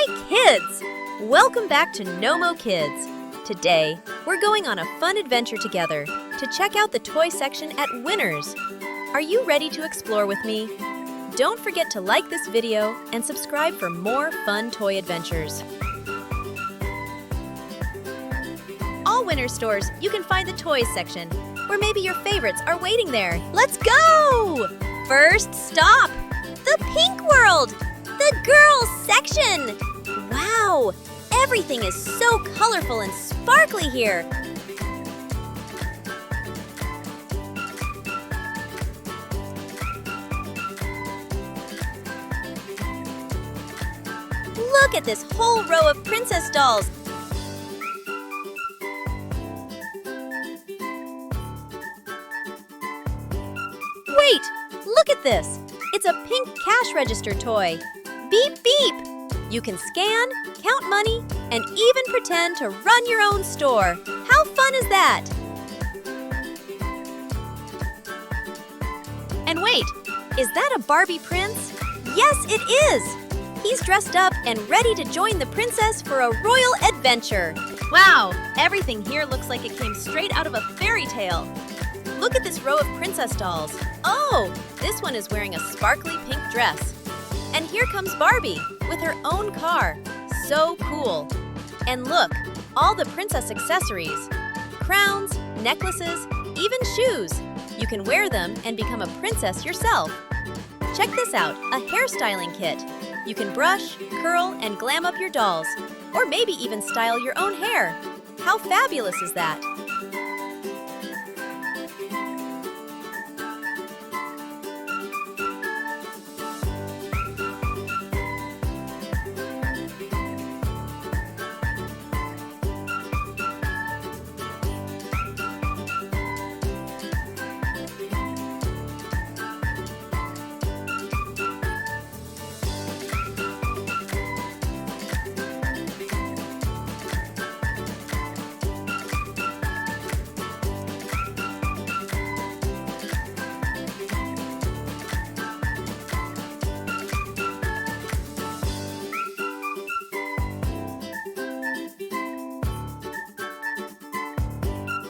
Hi, kids! Welcome back to Nomo Kids. Today, we're going on a fun adventure together to check out the toy section at Winners. Are you ready to explore with me? Don't forget to like this video and subscribe for more fun toy adventures. All Winners stores, you can find the toys section, where maybe your favorites are waiting there. Let's go! First stop, the pink world, the girls section. Wow, everything is so colorful and sparkly here. Look at this whole row of princess dolls. Wait, look at this. It's a pink cash register toy. Beep, beep. You can scan, count money, and even pretend to run your own store. How fun is that? And wait, is that a Barbie prince? Yes, it is. He's dressed up and ready to join the princess for a royal adventure. Wow, everything here looks like it came straight out of a fairy tale. Look at this row of princess dolls. Oh, this one is wearing a sparkly pink dress. And here comes Barbie with her own car. So cool. And look, all the princess accessories. Crowns, necklaces, even shoes. You can wear them and become a princess yourself. Check this out, a hairstyling kit. You can brush, curl, and glam up your dolls. Or maybe even style your own hair. How fabulous is that?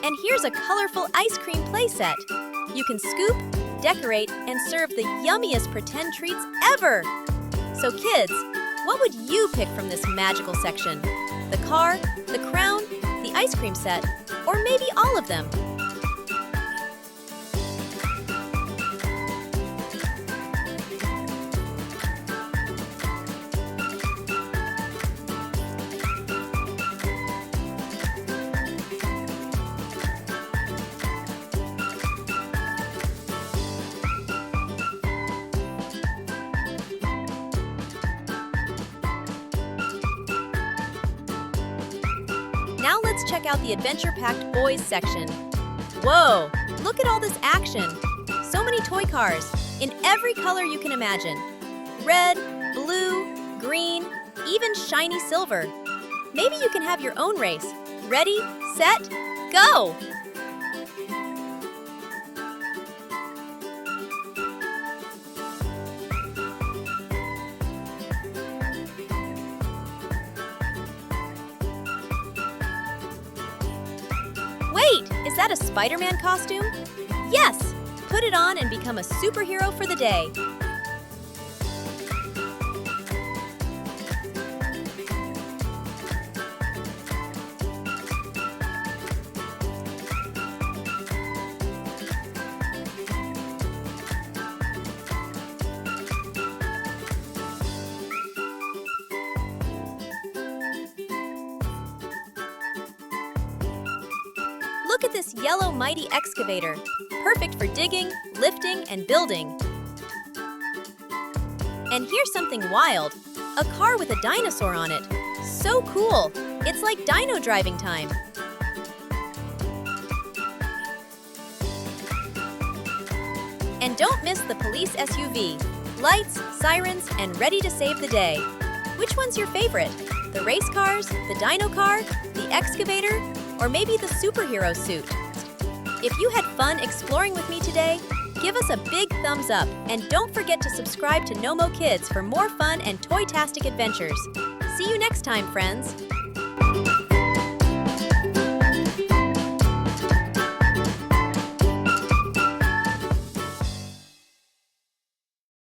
And here's a colorful ice cream playset. You can scoop, decorate, and serve the yummiest pretend treats ever. So kids, what would you pick from this magical section? The car, the crown, the ice cream set, or maybe all of them? Now let's check out the adventure-packed boys section. Whoa, look at all this action. So many toy cars, in every color you can imagine. Red, blue, green, even shiny silver. Maybe you can have your own race. Ready, set, go! Wait, is that a Spider-Man costume? Yes! Put it on and become a superhero for the day. Look at this yellow mighty excavator. Perfect for digging, lifting, and building. And here's something wild. A car with a dinosaur on it. So cool. It's like dino driving time. And don't miss the police SUV. Lights, sirens, and ready to save the day. Which one's your favorite? The race cars, the dino car, the excavator, or maybe the superhero suit? If you had fun exploring with me today, give us a big thumbs up and don't forget to subscribe to Nomo Kids for more fun and toy-tastic adventures. See you next time, friends.